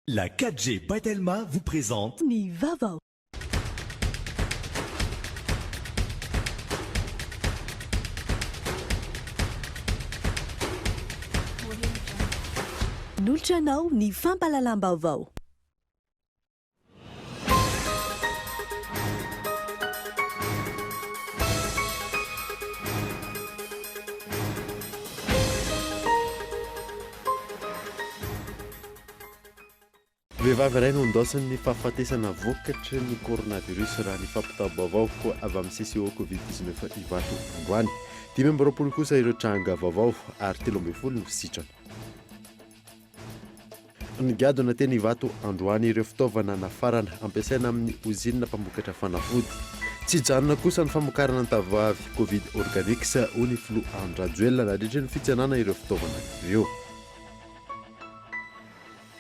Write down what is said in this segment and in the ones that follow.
La 4G Batelma vous présente Ni Vavao. Noltranao ny fampalalam-baovao. Vehivavy iray no endosany fahafatesana vokatry ny coronavirus raha ny fampitaom-baovao koa avy amin'ny CCO Covid-19 ivato androany. 2020 kosa ireo tranga vaovao ary 13 no sitrana. Nigadona teny ivato androany ireo fitaovana nafarana ampiasaina amin'ny ozinina mpamokatra fanafody. Tsy janona kosa ny famokarana ny tavavy Covid Organics ho ny flo Andrajoelina nandritra ny fitsanana ireo fitaovana ireo.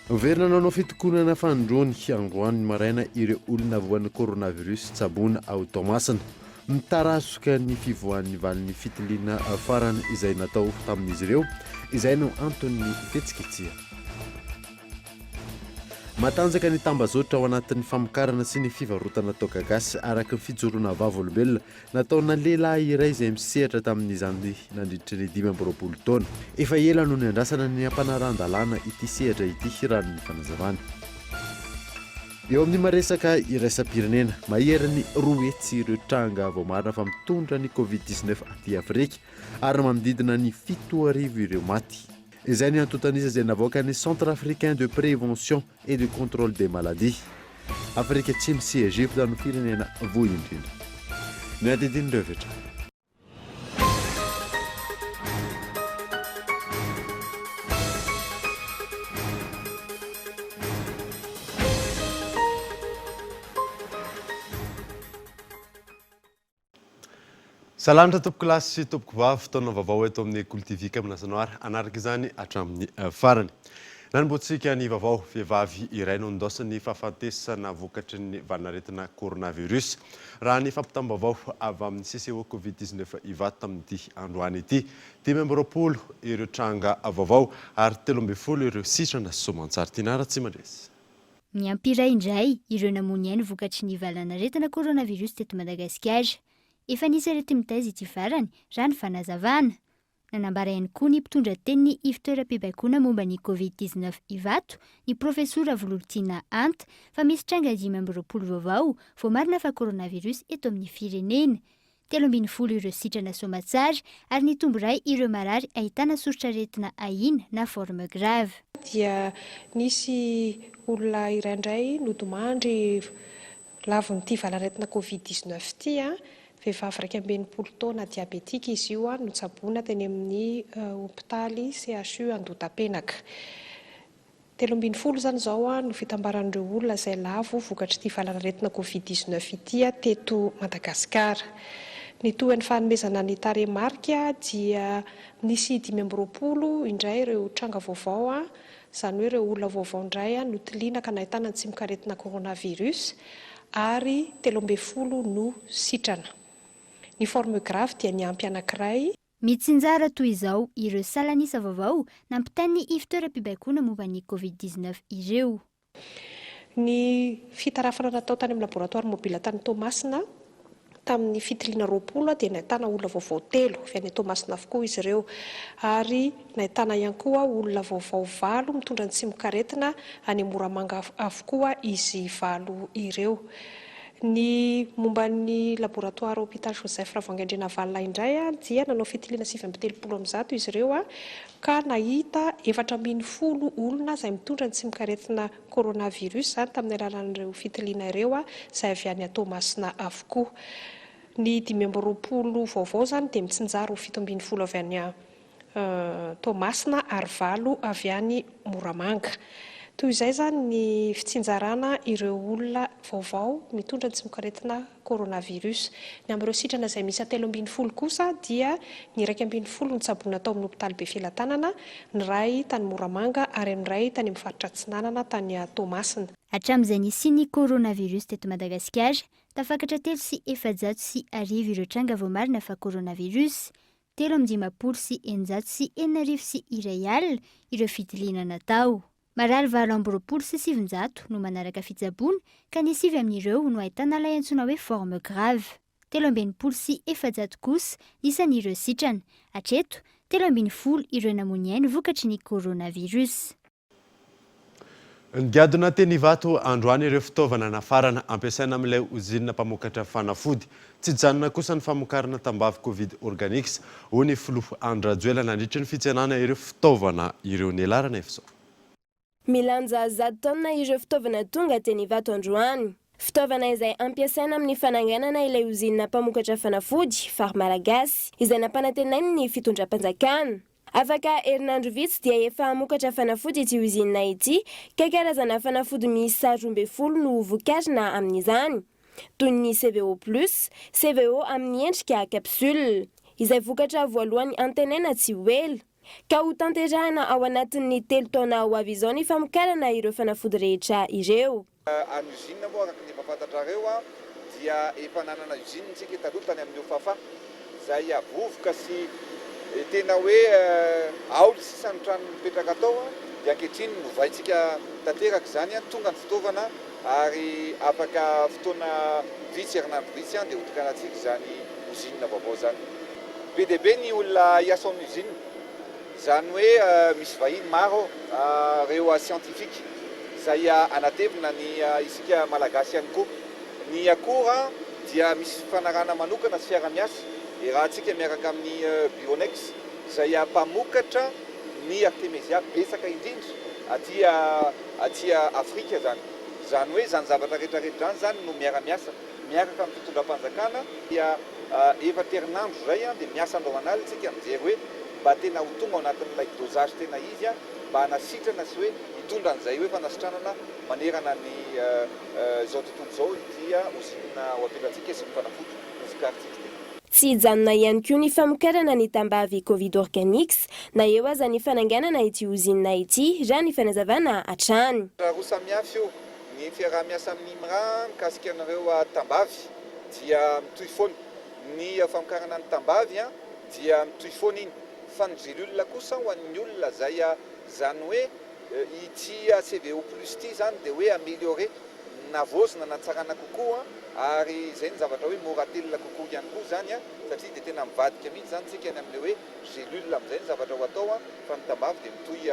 Verina nanao fitokonana fandrony androany maraina ireo olona voan'ny coronavirus tsabona ao Tomasina. Mitarasoka ny fivoan'ny valin'ny fitiliana farany izay natao tamin'izy ireo, izay no antony fetsiketsia. Matanjaka ny tambazotra ao anatin'ny famokarana sy ny fivarotana toaka gasy araka ny fijoroana vavolombelona nataona lehilahy iray izay misehatra tamin'izany nandritra ny 20 taona. Efa ela no ny andrasana ny ampanarahana ity sehatra ity raha ny fanazavana. Eo amin'ny maresaka iraisam-pirenena, maheriny roa hetsy ireo tranga voamarina fa mitondra ny Covid-19 aty Afrika ary manodidina ny 7,000 ireo maty. Izay ny antotanisa izay navoaka ny Centre Africain de Prévention et de Contrôle des Maladies. Afrika Atsimo sy Egypte no firenena voaindrindra. Ny adidin'ireo vetra. Salamatra tompoko lasy sy tompoko vavy fotoana vaovao eto amin'ny Écoule TV Kaminasanoara anaraka izany hatramin'ny farany. Nanomboantsika ny vaovao vehivavy iray no endosany fahafatesana vokatry ny valinaretina coronavirus raha ny fampitam-baovao avy amin'ny CCO Covid-19 ivato tamin'ity androany ity. 20 ireo tranga vaovao ary 13 ireo sitrana sy soamantsara. Tinara tsy mandresy. Miampiray indray ireo namony ainy vokatry ny valanaretina coronavirus teto Madagasikara. Efa nisy arety mitaiza ity farany raha ny fanazavana. Nanambara ihany koa ny mpitondra teny ny fitoeram-pibaikona momba ny Covid-19 ivato, ny profesora Volontina Anta, fa misy tranga 20 vaovao vao marina fa coronavirus eto amin'ny firenena. 13 ireo sitrana soamantsara ary ny tombo iray ireo marary ahitana soritra aretina ahina na forme grave. Dia nisy olona iraindray nodomandry lavon'ity valanaretina Covid-19 ity vehivavy raika ambin'ny 20 taona diabetika izy io no tsaboina teny amin'ny hopitaly CHU Andotapenaka. 13 zany zao no fitambaran'ireo olona izay lavo vokatry ity valanaretina Covid-19 ity teto Madagasikara. Ny toan'ny fanomezana ny taremarika dia nisy 20 indray ireo tranga vaovao izany hoe ireo olona vaovao indray no tiliana ka nahitana ny tsimikaretina coronavirus ary 13 no sitrana. Ny forme grave dia ny ampy anankiray. Mitsinjara toy izao ireo salanisa vaovao nampitainy fitoeram-pibaikona momba ny Covid-19 ireo. Ny fitarafana natao tany amin'ny laboratoire mobile tany Tomasina tamin'ny fitiliana 20 dia nahitana olona vaovao 3 avy any Tomasina avokoa izy ireo ary nahitana ihany koa olona vaovao 8 mitondra ny tsimikaretina any Moramanga avokoa izy 8 ireo. Ny momba ny laboratoire hôpital Joseph Ravoahangendrena Valina indray dia nanao fitiliana 730 izy ireo ka nahita 410 olona izay mitondra ny tsimikaretina coronavirus tamin'ny alalan'ireo fitiliana ireo izay avy any Tomasina avokoa. Ny 20 vaovao zany dia mitsinjara ho 17 avy any Tomasina ary 9 avy any Moramanga. Toy izay zany ny fitsinjarana ireo olona vaovao mitondra ny tsimikaretina coronavirus. Ny amin'ireo sitrana izay misy 13 kosa dia ny 12 ny tsaboina tao amin'ny hopitaly be Filatanana, ny ray tany Moramanga ary ny ray tany amin'ny faritra Atsinanana tany Tomasina. Hatramin'izay nisy ny coronavirus teto Madagasikara, tafakatra 3 sy 750 ireo tranga vao marina fa coronavirus, 3 sy 900 sy 900 sy 1,100 ireo fitiliana natao. Marary 7 no manaraka fitsaboana ka ny 9 amin'ireo no ahitana ilay antsoina hoe forme grave. 7 kosa isan'ireo sitrana. Hatreto 10 ireo namoniainy vokatry ny coronavirus. Ngiadona teny Ivato androany ireo fitaovana nafarana ampiasaina amin'ilay uzina mpamokatra fanafody. Tsy janona kosa ny famokarana tambavy Covid Organics ho ny filoha Andrajoela nandritra ny fitsenana ireo fitaovana ireo nialarana efizao. Milanja 10 taona ireo fitaovana tonga teny Ivato androany. Fitaovana izay ampiasaina amin'ny fananganana ilay uzina mpamokatra fanafody Fary Malagasy izay nampanantenainy ny fitondram-panjakana. Afaka herinandro vitsy dia efa hamokatra fanafody ity uzina ity ka karazana fanafody miisa 12 no vokarina amin'izany. Toy ny CVO+, CVO amin'ny endrika capsule izay vokatra voalohany antenaina tsy huela. Ka ho tanterahana ao anatin'ny 3 taona ho avy izao ny famokarana ireo fanafody rehetra ireo. Any usine moa araka ny efa fantatrareo dia efa nanana usine tsika taloha tany amin'ny Ofafa izay vovoka sy tena hoe aoly sisa ny trano mipetraka atao dia ankehitriny novaintsika tanteraka izany tonga ny fitaovana ary afaka fotoana vitsy herinandro vitsy dia hotokanantsika izany usine vaovao zany. Be dia be ny olona hiasa amin'ny usine. Izany hoe misy vahiny maro reo scientifique izay anatevina ny isika malagasy ihany koa. Ny akora dia misy fanarana manokana sy fiara-miasa raha antsika miaraka amin'ny Bionex izay mpamokatra ny artemisia betsaka indrindra aty Afrika zany. Izany hoe zany zavatra rehetrarehetra zany no miara-miasa miaraka amin'ny fitondram-panjakana dia efa-terinandro zay dia miasa andohan'alina tsika mijery hoe mba tena ho tonga ao anatin'ilay dosage tena izy mba hanasitrana sy hoe hitondra an'izay hoe fanasitranana manerana ny zao tontolo zao ity usine ho ampelantsika sy ny fanafody vokarintsika. Tsy hijanona ihany koa ny famokarana ny tambavy Covid Organics na eo aza ny fananganana ity usine ity raha ny fanazavana hatrany. Roa samihafa io ny fiaraha-miasa amin'ny IMRA mikasika anareo tambavy dia mitohy foana. Ny famokarana ny tambavy dia mitohy foana iny. Fa ny gélule kosa ho an'ny olona zay zany hoe ity CVO+ ity zany dia hoe améliorer navozina natsarana kokoa ary izay ny zavatra hoe moratelina kokoa ihany koa zany satria dia tena mivadika mihitsy zany tsika any amin'ilay hoe gélule amin'izay ny zavatra ho atao fa ny tambavy dia mitohy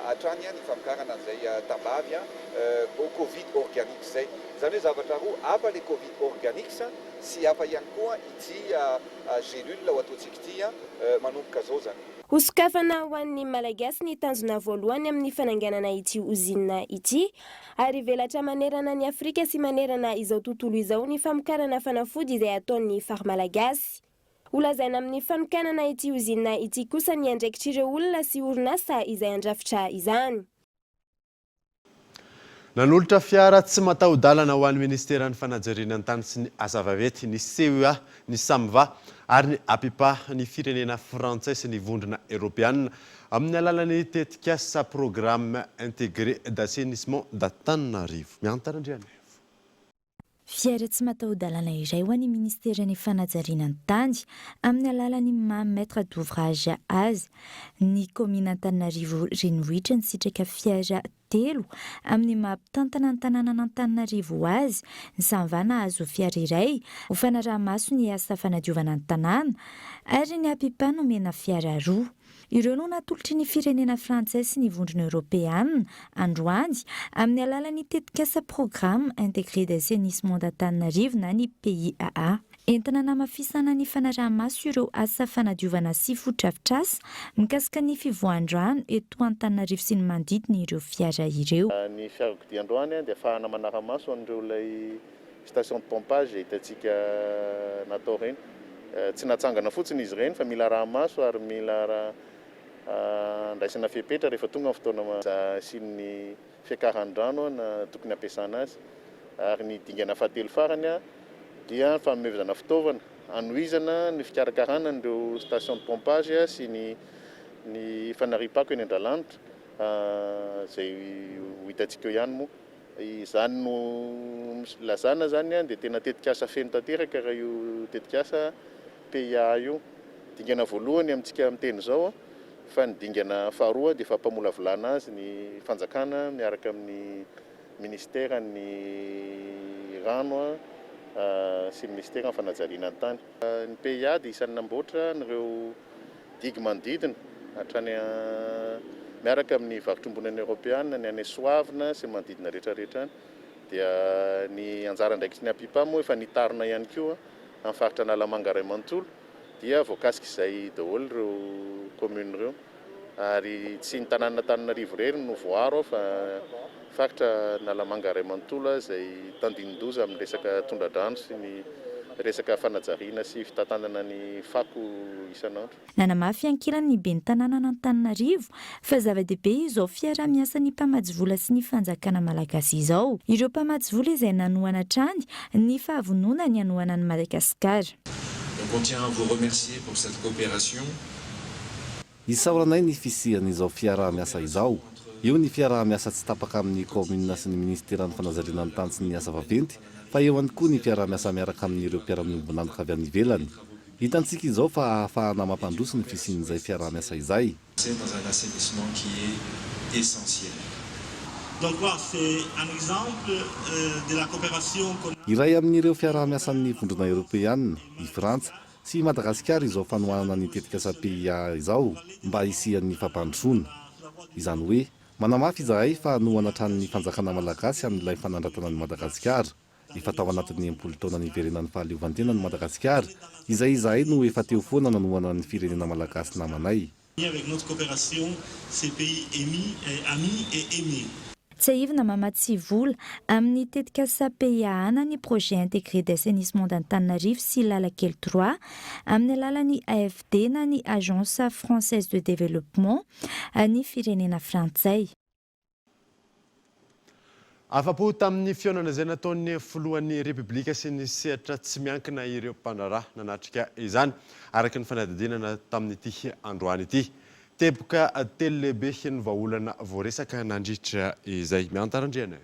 hatrany ny famokarana an'izay tambavy au Covid Organics zay. Zany hoe zavatra roa hafa le Covid Organics sy hafa ihany koa ity gélule ho ataontsika ity manomboka zao zany. Hosokafana ho an'ny malagasy ny tanjona voalohany amin'ny fananganana ity usine ity ary velatra manerana ny Afrika sy manerana izao tontolo izao ny famokarana fanafody izay ataon'ny Fary Malagasy. Holazaina amin'ny fanokanana ity usine ity kosa ny andraikitr'ireo olona sy orinasa izay andrafitra izany. Nanolotra fiara tsy mataho-dalana ho an'ny Ministeran'ny Fanajariana ny tany sy ny asa vaventy ny CEA ny SAMVA ary ny APIPA ny firenena frantsay sy ny vondrona Europeanina amin'ny alalan'ny tetikasa programme intégré d'assainissement d'Antananarivo. Miantarandriana. Fiara tsy mataho-dalana iray ho an'ny Ministeran'ny Fanajariana ny tany amin'ny alalan'ny maître d'ouvrage azy ny komina Antananarivo renivohitra ny sitraka fiara 3 amin'ny mampitantana ny tanànan'Antananarivo azy ny samvana azo fiara iray ho fanaraha-maso ny asa fanadiovana ny tanàna ary ny APIPA nomena fiara 2. Ireo no natolotry ny firenena frantsay sy ny vondrona Europeanina androany amin'ny alalan'ny tetikasa programme intégré d'assainissement d'Antananarivo na ny PIAA. Entina namafisana ny fanaraha-maso ireo asa fanadiovana sy foto-drafitrasa mikasika ny fivoahan-drano eto Antananarivo sy ny manodidina ireo fiara ireo. Ny fiarako dia androany dia ahafahana manara-maso an'ireo ilay station de pompage hitantsika natao reny. Tsy natsangana fotsiny izy reny fa mila raha-maso ary mila andraisana fepetra rehefa tonga amin'ny fotoana sy ny fiakaran-drano na tokony ampiasana azy. Ary ny dingana fahatelo farany dia fanomezana fitaovana anohizana ny fikarakarana ireo station de pompage sy ny fanaripako eny an-dralanitra izay ho hitantsika eo ihany moa. Izany no lazana zany dia tena tetikasa feno tanteraka raha io tetikasa PIA io. Dingana voalohany amintsika amin'ny teny izao fa nidingana faharoa dia efa mpamolavolana azy ny fanjakana miaraka amin'ny ministera ny rano sy ministera ny fanajariana ny tany. Ny PIA dia isan'ny namboatra nireo digue manodidina hatrany miaraka amin'ny varotrombonana Europeana ny any Soavina sy manodidina rehetrarehetra dia ny anjara ndraiky sy ny apipa moa efa nitarina ihany koa amin'ny faritra Nalamanga Ray Manontolo dia voakasika izay daholo ireo commune ireo ary tsy ny tanàn'Antananarivo irery no voaro fa faritra Nalamanga Ray Manontolo izay tandinin-doza amin'ny resaka tondradrano sy ny resaka fanajariana sy fitantanana ny fako isanandro. Nanamafy ankilany ny ben'ny tanàna Antananarivo fa zava-dehibe izao fiarah-miasa ny mpamatsy vola sy ny fanjakana malagasy izao. Ireo mpamatsy vola izay nanohana hatrany ny fahavonona ny anohana ny Madagasikara. Donc on tient à vous remercier pour cette coopération. Isaoranay ny fisian'izao fiarah-miasa izao. Io ny fiarah-miasa tsy tapaka amin'ny commune sy ny ministeran'ny fanazariana ny tany sy ny asa vaventy, fa eo ihany koa ny fiarah-miasa miaraka amin'ireo mpiara-miombonantoka avy any ivelany. Hitantsika izao fa ahafahana mampandroso ny fisian'izay fiarah-miasa izay. C'est dans un assainissement qui est essentiel. Donc voilà, c'est un exemple de la coopération qu'on a. Iray amin'ireo fiarah-miasan'ny vondrona Europeanina, i Frantsa sy Madagasikara izao fanohanana ny tetika PIA izao mba hisian'ny fampandrosoana. Izany hoe manamafy izahay fa nohana hatranin'ny fanjakana malagasy amin'ilay fanandratana ny Madagasikara. Efa tao anatin'ny 10 taona niverenan'ny fahaleovantena ny Madagasikara, izay izahay no efa teo foana nanohana ny firenena malagasy namanay. Avec notre coopération, ces pays amis et aimés. Tsahivina mamatsy vola amin'ny tetika PIA ny projet intégré d'assainissement d'Antananarivo sy Lalakely 3 amin'ny alalan'ny AFD na ny Agence Française de Développement ny firenena frantsay. Afa-po tamin'ny fionana izay nataon'ny filohan'ny Repoblika sy ny sehatra tsy miankina ireo mpandraraha nanatrika izany araka ny fanadidinana tamin'ity androany ity. Teboka telo lehibe ny vahaolana voaresaka nandritra izay miantarandriana.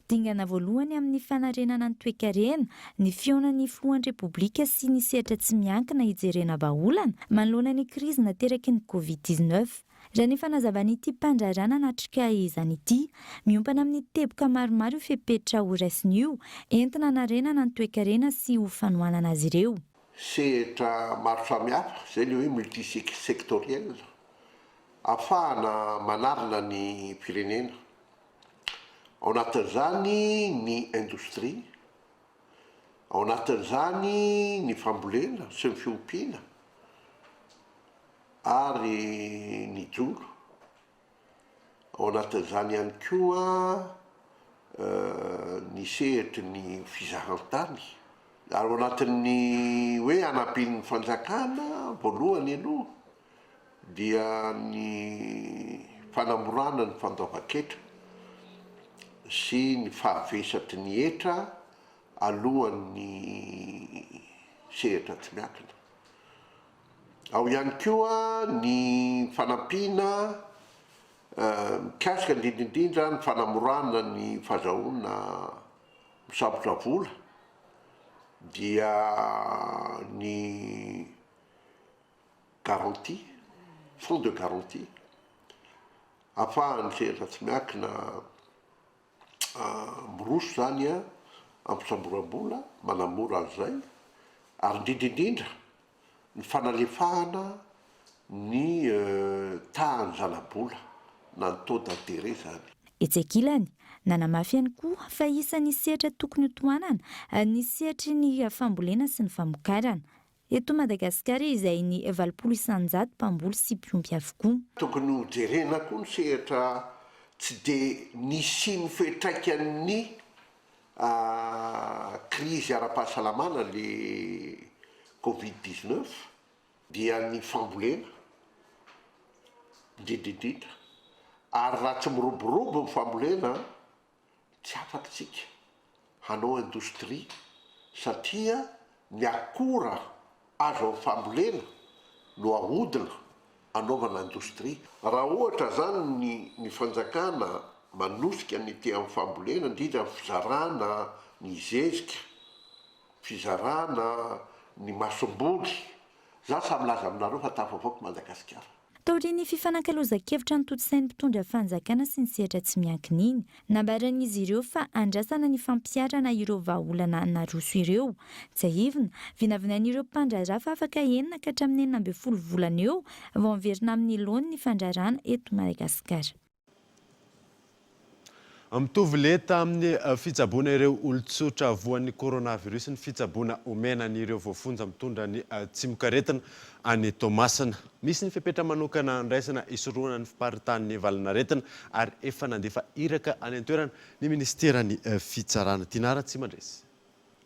Dingana voalohany amin'ny fanarenana ny toe-karena ny fionan'ny filohan'ny Repoblika sy ny sehatra tsy miankina hijerena vahaolana manoloana ny krizy nateraky ny Covid-19. Raha ny fanazavan'ity mpandrarana natrika izany ity, miompana amin'ny teboka maromaro fepetra ho raisiny io, entina narenana ny toe-karena sy ho fanohanana azy ireo. Sehatra maro samihafa, izay ilay hoe multisectoriel, ahafahana manarina ny firenena. Ao anatin'izany ny indostria, ao anatin'izany ny fambolena sy ny fiompiana, ary ny joro. Ao anatin'izany ihany koa ny sehatry ny fizahantany. Ary ao anatin'ny hoe anampian'ny fanjakana voalohany aloha dia ny fanamorana ny fandoavan-ketra sy ny fahavesatry ny hetra alohan'ny sehatra tsy miankina. Ao ihany koa ny fanampiana mikasika indrindraindrindra ny fanamorana ny fahazahoana misabotra vola dia ny garantie, fonds de garantie, ahafahany sehatra tsy miankina miroso zany a ampisamboram-bola manamora an'izay, ary indrindraindrindra ny fanalefahana ny tahany zana-bola na ny taux d'intérêt zany. Etsakilany, nanamafy ihany koa fa isan'ny sehatra tokony hotohanana ny sehatry ny fambolena sy ny famokarana. Eto Madagasikara izay ny 700 mpamboly sy mpiompy avokoa. Tokony ho jerena koa ny sehatra tsy dia nisy ny fetraikan'ny krizy ara-pahasalamana le Covid-19 dia ny fambolena indrindraindrindra. Ary raha tsy miroborobo ny fambolena tsy afatsika hanao indostria satria ny akora azo amin'ny fambolena no ahodina anaovana indostria. Raha ohatra zany ny fanjakana manosika ny te amin'ny fambolena indrindra ny fizarana ny zezika, fizarana ny masomboly, za samy laza aminareo fa tafavoaka Madagasikara. taoriny fifanankalozan-kevitra ny totosain'ny mpitondra fanjakana sy ny sehatra tsy miankina iny nambaran'izy ireo fa andrasana ny fampiarana ireo vahaolana naroso ireo tsy aivina vinavinain'ireo mpandraraha fa afaka enina ka hatramin'ny 12 volana eo vao miverina amin'ny laony ny fandrarana eto Madagasikara. Mitovy leta amin'ny fitsaboana ireo olon-tsotra voan'ny coronavirus ny fitsaboana omenan'ireo voafonja mitondra ny tsimokaretina any Toamasina. Misy ny fepetra manokana andraisana isoroana ny fiparitahan'ny valinaretina ary efa nandefa iraka any an-toerana ny ministeran'ny fitsarana. Tinara tsy mandresy.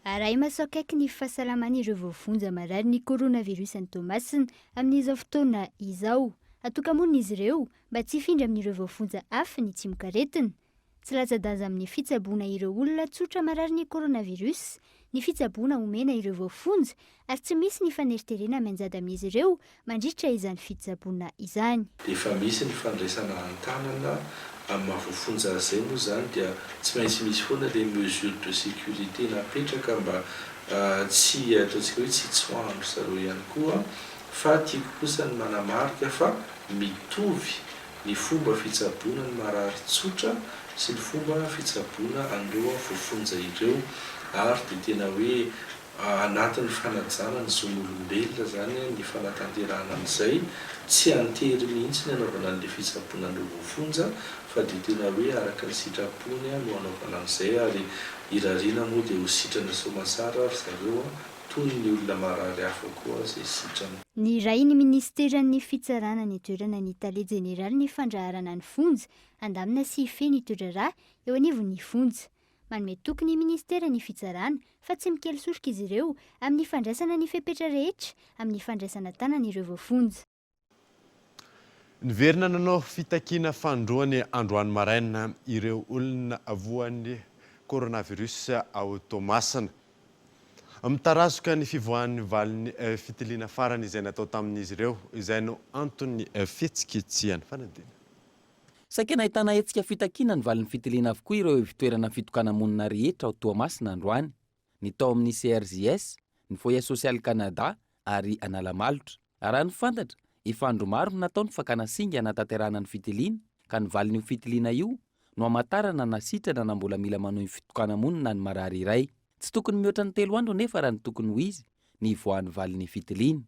Aray masokaiky ny fahasalaman'ireo voafonja marary ny coronavirus any Toamasina amin'izao fotoana izao. Atokamonina izy ireo mba tsy hifindra amin'ireo voafonja hafa ny tsimokaretina. Tsy latsa-danja amin'ny fitsaboana ireo olona tsotra marary ny coronavirus, ny fitsaboana omena ireo voafonja ary tsy misy ny faneriterena manjady amin'izy ireo mandritra izany fitsaboana izany. Efa misy ny fandraisana an-tanana amin'ny voafonja izay moa izany dia tsy maintsy misy foana ilay mesure de sécurité napetraka mba tsy ataontsika hoe tsy tsoahano zareo ihany koa, fa tiako kosa ny manamarika fa mitovy ny fomba fitsaboana ny marary tsotra sy ny fomba fitsaboana an'ireo voafonja ireo ary dia tena hoe anatin'ny fanajana ny zon'olombelona zany ny fanatanterahana amin'izay tsy antery mihitsy ny anaovana an'ilay fitsaboana an'ireo voafonja fa dia tena hoe araka ny sitrapony no anaovana an'izay ary irariana moa dia ho sitrana soamantsara ary zareo toy ny olona marary hafa koa izay sitrana. Ny ray ny ministeran'ny fitsarana ny toerana ny tale jeneraly ny fandraharana ny fonja andamina sy hife ny toerara eo anivon'ny fonja. Manome toky ny ministera ny fitsarana fa tsy mikely soroka izy ireo amin'ny fandraisana ny fepetra rehetra amin'ny fandraisana tanana ireo voafonja. Niverina nanao fitakiana fandroany androany maraina ireo olona voan'ny coronavirus ao Toamasina. Mitarazoka ny fivoahan'ny valin'ny fitiliana farany izay natao tamin'izy ireo izay no antony fihetsiketsihany fanadina. Saika nahitana hetsika fitakiana ny valin'ny fitiliana avokoa ireo fitoerana fitokana monina rehetra ao Toamasina androany, ny tao amin'ny CRJS, ny Foyer Social Canada ary Analamalotra. Raha ny fantatra, efa andro maro natao ny fakana singa hanatanterahana ny fitiliana ka ny valin'io fitiliana io no hamantarana na sitrana na mbola mila manohy fitokana monina ny marary iray. Tsy tokony mihoatra ny 3 andro nefa raha ny tokony ho izy ny voan'ny valin'ny fitiliana.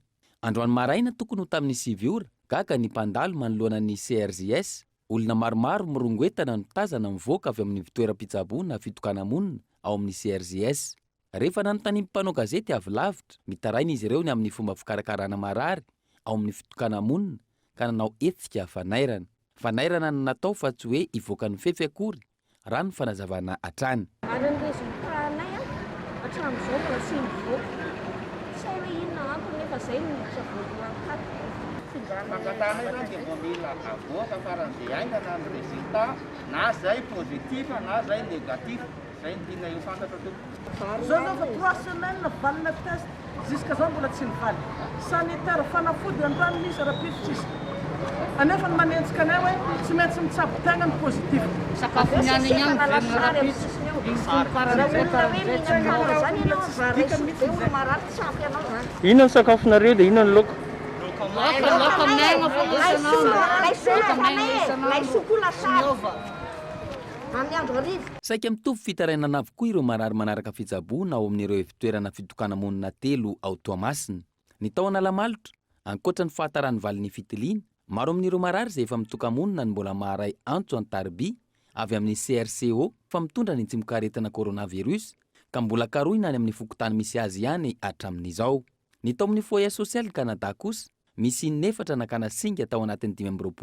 Androany maraina tokony ho tamin'ny 7 ora gaga ny mpandalo manoloana ny CRJS. Olona maromaro mirongoentana no tazana mivoaka avy amin'ny fitoeram-pitsaboana fitokana monina ao amin'ny CRJS. Rehefa nanontany mpanao gazety avy lavitra, mitaraina izy ireo ny amin'ny fomba fikarakarana marary ao amin'ny fitokana monina ka nanao hetsika fanairana. Fanairana no natao fa tsy hoe ivoaka ny fefy akory raha ny fanazavana hatrany. Hatramin'izao mbola tsy mivoaka. Tsy hoe inona antony nefa izay no savoana akaty. Fangatana izany dia vao mila avoaka faran'izay aingana ny résultat na zay positif na zay négatif. Zay ny tiana hifantatra tompoko. Zao fa 3 semaines valina test jusqu'à zao mbola tsy nivaly. Sanitaire fanafody androany misy raha-pifitsisy. Anefa ny manenjika anay hoe tsy maintsy mitsabo tegna ny positif. Sakafo niany ihany velona raha-pitsy. Inona ny sakafonareo dia inona ny laoka? Saika mitovy fitarainana avokoa ireo marary manaraka fitsaboana ao amin'ireo fitoerana fitokana monina 3 ao Toamasina. Ny tao Analamalotra, ankoatra ny fahatarany valin'ny fitiliana, maro amin'ireo marary izay efa mitoka monina ny mbola maharay antso an-Tarby avy amin'ny CRCO fa mitondra ny tsimokaretina coronavirus ka mbola karohina any amin'ny fokotany misy azy ihany hatramin'izao. Ny tao amin'ny Foyer Social Canada kosa misy nefatra nakana singa tao anatin'ny 20 andro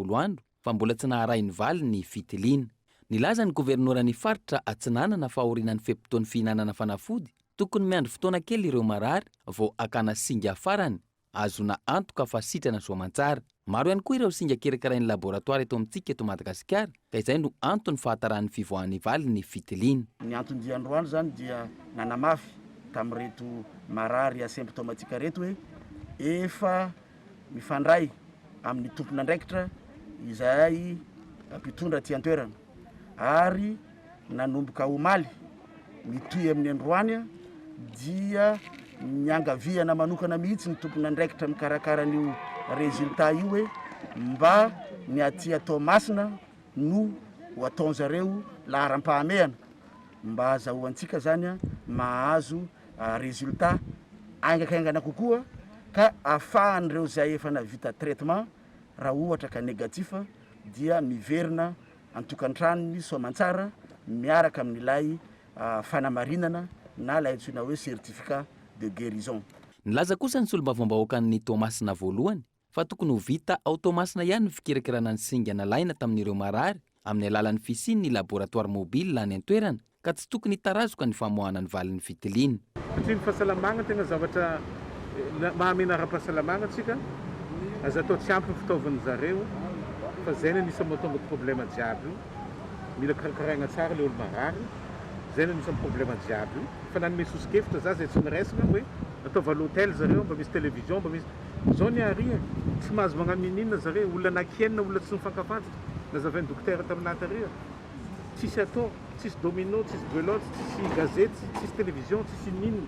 fa mbola tsy naharay ny valy ny fitiliana. Nilaza ny governoran'ny faritra Atsinanana fa aorian'ny fepitoan'ny fihinanana fanafody tokony miandry fotoana kely ireo marary vao akana singa farany azona antoka fa sitrana soamantsara. Maro ihany koa ireo singa kirakarain'ny laboratoara eto amintsika eto Madagasikara ka izay no antony fahatarany fivoahan'ny valy ny fitiliana. Ny antony androany zany dia nanamafy tamin'ireto marary asymptomatika reto hoe efa mifandray amin'ny tompona andraikitra izay mpitondra ty an-toerana ary nanomboka omaly mitoy amin'ny androany dia miangaviana manokana mihitsy ny tompona andraikitra mikarakara an'io résultat io hoe mba ny aty atao masina no ho ataon'zareo laharam-pahamehana mba azahoantsika zany a mahazo résultat aingakaingana kokoa ka ahafahan'ireo zay efa navita traitement raha ohatra ka négatif dia miverina antokantranony soamantsara miaraka amin'ilay fanamarinana na lay antsoina hoe certificat de guérison. Nilaza kosa ny solombavambahoaka ny Tomasina voalohany fa tokony ho vita ao Tomasina ihany ny fikirakirana ny singa nalaina tamin'ireo marary amin'ny alalan'ny fisiany ny laboratoire mobile any an-toerana ka tsy tokony hitarazoka ny famoahana ny valin'ny fitiliana. Satria ny fahasalamagna tena zavatra mahamena ara-pahasalamagna antsika aza atao tsy ampy ny fitaovan'ny zareo fa zay no anisany mahatonga problema jiaby io. Mila karakaraina tsara le olo marary, zay no anisany problema jiaby io. Fa nanome sosikefitra za zay tsy niresaka hoe ataova l'hôtel zareo mba misy télévision mba misy zao ny aria tsy mahazo magnaminina zareo olona nakienina olona tsy mifankafantatra nazavain'ny dokotera tamin'aty aria tsisy atao tsisy domino tsisy belote tsisy gazety tsisy télévision tsisy ninona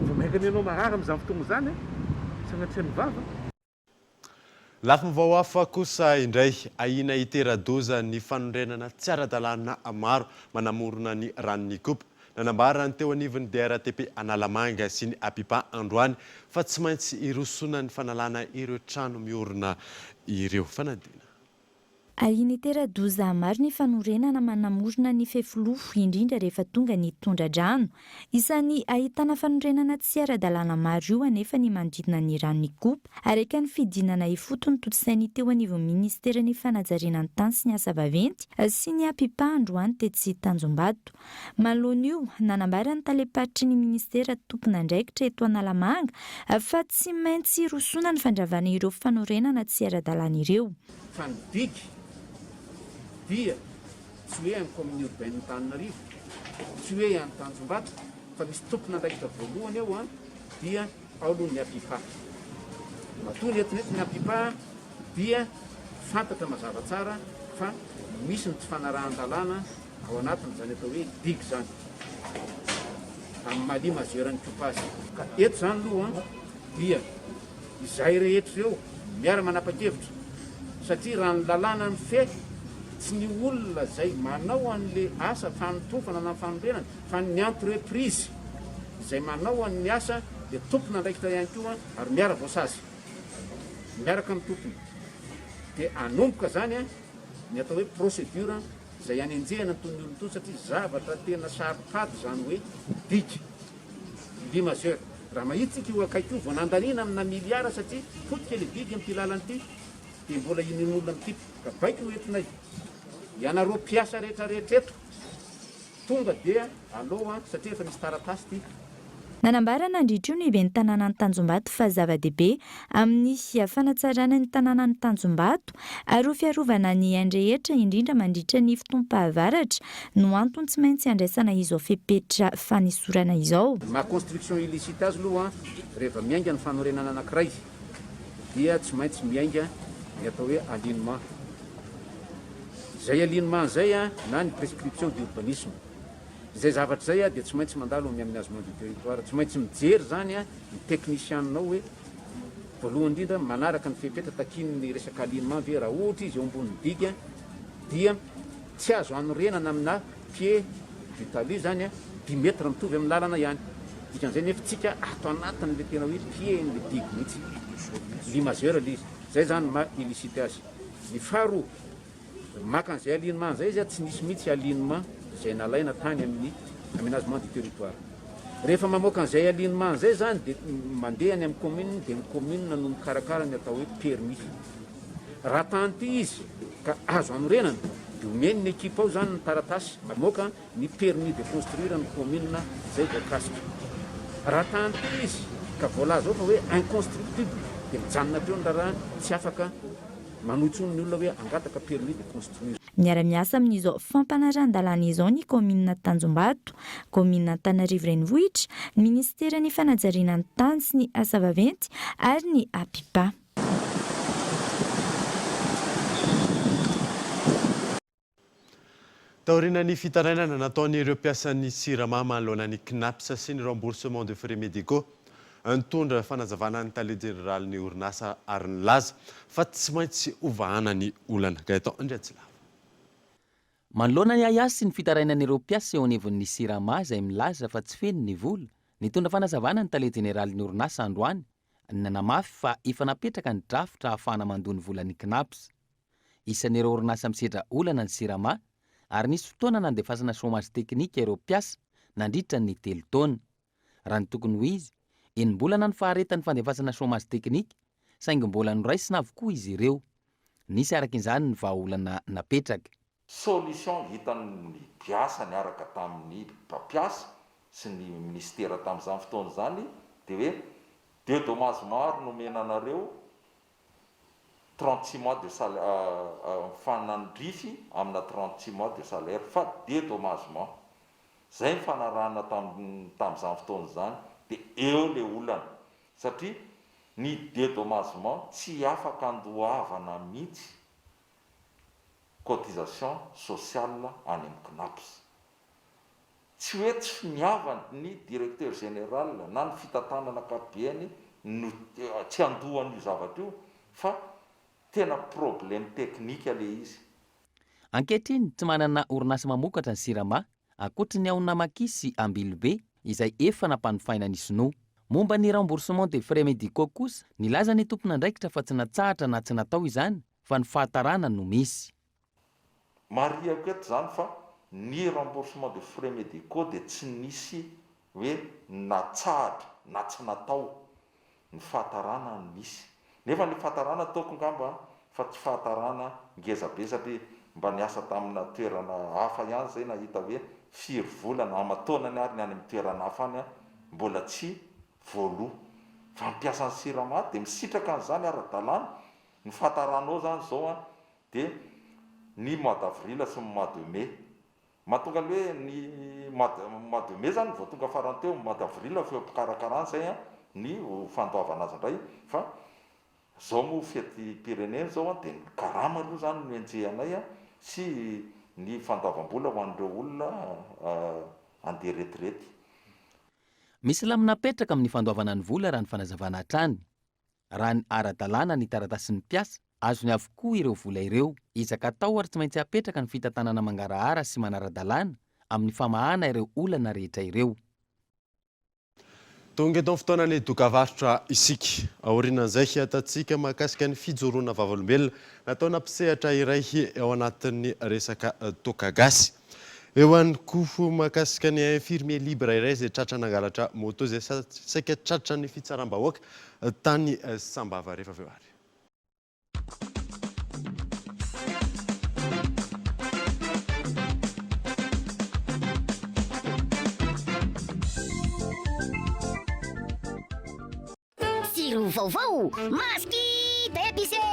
vao maikany ianao marary amin'izany fotoagna zany sanatria ny vava. Lafy vao hafa kosa indray ahina itera-doza ny fanondrenana tsy ara-dalàna maro manamorona ny ranon'ny kopa. Nanambarany teo anivon'ny DRTP Analamanga sy ny Apipa androany fa tsy maintsy irosona ny fanalana ireo trano miorina ireo fanadina. Ahina itera-doza maro ny fanorenana manamorona ny fefilofo indrindra rehefa tonga ny tondradrano. Isan'ny ahitana fanorenana tsy ara-dalàna maro io anefa ny manodidina ny ranon'ny kopa araka ny fidinana ifotony totosainy teo anivon'ny ministeran'ny fanajariana ny tany sy ny asa vaventy sy ny Apipa androany tetsy Tanjombato. Malohany io nanambarany taleparitry ny ministera tompona andraikitra eto Analamanga fa tsy maintsy rosona ny fandravana ireo fanorenana tsy ara-dalàna ireo. Dia tsy hoe amin'ny commune urbaine Antananarivo, tsy hoe amin'ny Tanjombato, fa misy tompona andraikitra voalohany ao dia ao aloha ny Apipa. Matoa ny etinety ny Apipa dia fantatra mazava tsara fa misy ny tsy fanarahan-dalàna ao anatiny zany atao hoe digue zany amin'ny Mali mazeran'ny Kopasy. Ka eto zany aloha dia izay rehetra eo miara manapa-kevitra satria raha ny lalàna ny fe tsy ny olona zay manao an'le asa fanotofana na fanondrenana fa ny entreprise izay manao an'ny asa dia tompona andraikitra ihany koa ary miara voasazy miaraka amin'ny tompony dia anomboka zany ny atao hoe procédure izay anenjehana toy ny olonto satria zavatra tena saropaty zany hoe digue li majeur raha mahitsika io akaiky io vao nandanina amina miliara satria fotika le digue amin'ity lalanyity dia mbola inin'olona amin'ity ka baiko ho entinay ianareo mpiasa rehetrarehetra eto tonga dia aloha satria efa misy taratasy ity. Nanambarana andritra io ny iben'ny tanàna ny Tanjombato fa zava-dehibe amin'ny fanatsarana ny tanàna ny Tanjombato ary ho fiarovana ny andrehetra indrindra mandritra ny fotoam-pahavaratra no antony tsy maintsy andraisana izao fepetra fanisorana izao. Ma construction illicite azy aloha rehefa miainga ny fanorenana anankiray dia tsy maintsy miainga ny atao hoe alignement. Zay alignement zay na ny prescription d'urbanisme. Zay zavatra zay dia tsy maintsy mandalo amin'ny aménagement du territoire, tsy maintsy mijery zany ny techniciennao hoe voalohany indrindra manaraka ny fepetra takin'ny resaka alignement ve raha ohatra izy eo ambony digue dia tsy azo anorenana amina pied du talus zany 10 mètres mitovy amin'ny lalana ihany. Dikan'izay nefa tsika ato anatin'le tena hoe pied ny digue mihitsy li majeur l'izy. Zay zany ma illicité azy. Ny faharoa maka an'izay alignement zay izy tsy nisy mihitsy alignement zay nalaina tany amin'ny aménagement du territoire. Rehefa mamoaka an'izay alignement zay zany dia mandeha any amin'ny commune dia ny commune no mikarakara ny atao hoe permis. Raha tanty izy ka azo anorenana dia omeny ny équipe ao zany ny taratasy mamoaka ny permis de construire ny commune zay voakasika. Raha tanty izy ka voalaza ao fa hoe inconstructible dia mijanona teo ny raha tsy afaka manotsony ny olona hoe angataka permis de construire. Miara-miasa amin'izao fampanaran-dalàna izao ny commune Tanjombato, commune Antananarivo renivohitra, ministeran'ny fanajariana ny tany sy ny asa vaventy ary ny Apipa. Taorian'ny fitarainana nataon'ireo mpiasan'ny siramamy manoloana ny CNAPS sy ny remboursement de frais médicaux nitondra fanazavana ny tale jeneraly ny orinasa ary nilaza fa tsy maintsy ovahana ny olana Gaëtan Andriatsilava. Manoloana ny ayasy sy ny fitarainan'ireo mpiasa eo anivon'ny sirama izay milaza fa tsy feno ny vola, nitondra fanazavana ny tale jeneraly ny orinasa androany nanamafy fa efa napetraka ny drafitra ahafahana mandony volan'ny CNAPS. Isan'ireo orinasa misedra olana ny sirama ary nisy fotoana nandefasana chômage teknika ireo mpiasa nandritra ny 3 taona. Raha ny tokony ho izy, enim-bolana ny faharetan'ny fandefasana chômage teknika saingy mbola noraisina avokoa izy ireo. Nisy araka izany ny vahaolana napetraka. Solution hitan'ny mpiasa niaraka tamin'ny mpampiasa sy ny ministera tamin'izany fotoana izany dia hoe dédommagement ary nomena anareo 36 mois de salaire fanandrify amina 36 mois de salaire fa dédommagement zay mifanarahana tamin'izany fotoana izany dia eo le olana satria ny dédommagement tsy afaka andohavana mihitsy cotisation sociale any amin'ny CNAPS. Tsy hoe tsy miavana ny directeur général na ny fitantanana ankapobeny no tsy andohan'io zavatra io fa tena problème technique le izy. Ankehitriny tsy manana orinasa mamokatra ny sirama ankoatra ny ao Namakisy Ambilobe izay efa nampanofaina ny Sinoa. Momba ny remboursement des frais médicaux kosa nilaza ny tompona andraikitra fa tsy natsahatra na tsy natao izany fa ny fahatarana no misy. Mariako eto zany fa ny remboursement de frais médicaux dia tsy nisy hoe natsahatra na tsy natao, ny fahatarana no misy. Nefa ny fahatarana ataoko ngamba fa tsy fahatarana ngezabe satria mba niasa tamina toerana hafa ihany zay nahita hoe firy volana amataonany ary ny any amin'ny toerana hafa any mbola tsy voaloha. Fa mpiasa ny sirama dia misitraka an'izany ara-dalàna. Ny fahataranao zany zao dia ny mois d'avril sy ny mois de mai. Mahatonga hoe ny mois de mai zany vao tonga farany teo, mois d'avril feo mpikarakarana zay ny fandoavana azy indray fa zao moa fety Pyrénées zao dia ny karama aloha zany no enjehanay sy ny fandoavam-bola ho an'ireo olona andeha retraite. Misy laminapetraka amin'ny fandoavana ny vola raha ny fanazavana hatrany. Raha ny ara-dalàna ny taratasin'ny mpiasa, azony avokoa ireo vola ireo. Izaka atao ary tsy maintsy apetraka ny fitantanana mangarahara sy manara-dalàna amin'ny famahana ireo olana rehetra ireo. Tonga eto fotoana ny dokavarotra isika. Aorianan'izay atatsika mahakasika ny fijoroana vavolombelona natao nampisehatra iray ao anatin'ny resaka toaka gasy. Eo any koa mahakasika ny infirmier libre iray izay tratra nangalatra moto izay saika tratra ny fitsaram-bahoaka tany Sambava rehefa aveo ary. Siro vaovao, masky épicé.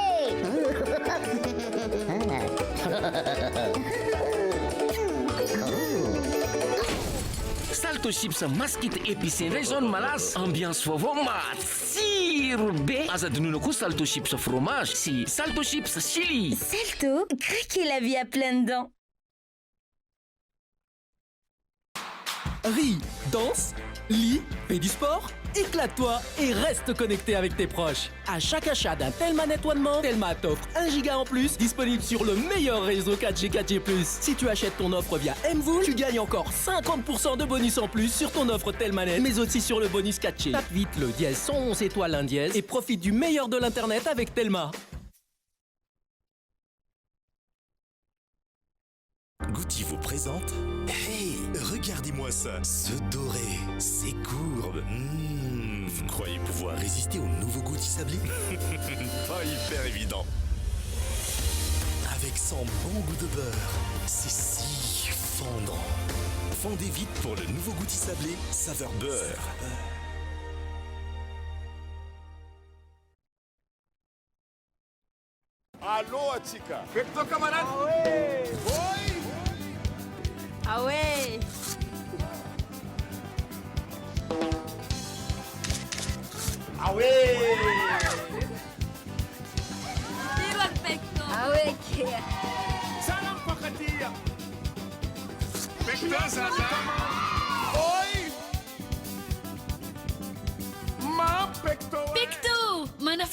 Salto chips maskita épicé indray zao ny malaza, ambiance vaovao matsiro be. Azadinoina koa salto chips fromage sy salto chips chili. Salto, craquez la vie à pleines dents. Ris, danse, lis, fais du sport, éclate-toi et reste connecté avec tes proches. À chaque achat d'un Telma Net One More, Telma t'offre 1 giga en plus, disponible sur le meilleur réseau 4G 4G+. Si tu achètes ton offre via Mvool, tu gagnes encore 50% de bonus en plus sur ton offre Telma Net, mais aussi sur le bonus 4G. Tape vite le dièse 111 étoiles 1 dièse et profite du meilleur de l'internet avec Telma. Gucci vous présente. Hey, regardez-moi ça. Ce doré, ces courbes. Vous croyez pouvoir résister au nouveau Gucci sablé? Pas hyper évident. Avec son bon goût de beurre, c'est si fondant. Fondez vite pour le nouveau Gucci sablé, saveur beurre. Allô, Atika. Fais-toi camarade. Ah ouais. Oui. Ah ouais. Ah ouais. Tiro al petto. Ah ouais, che è? Salam pakatia. Petto salam. Oi.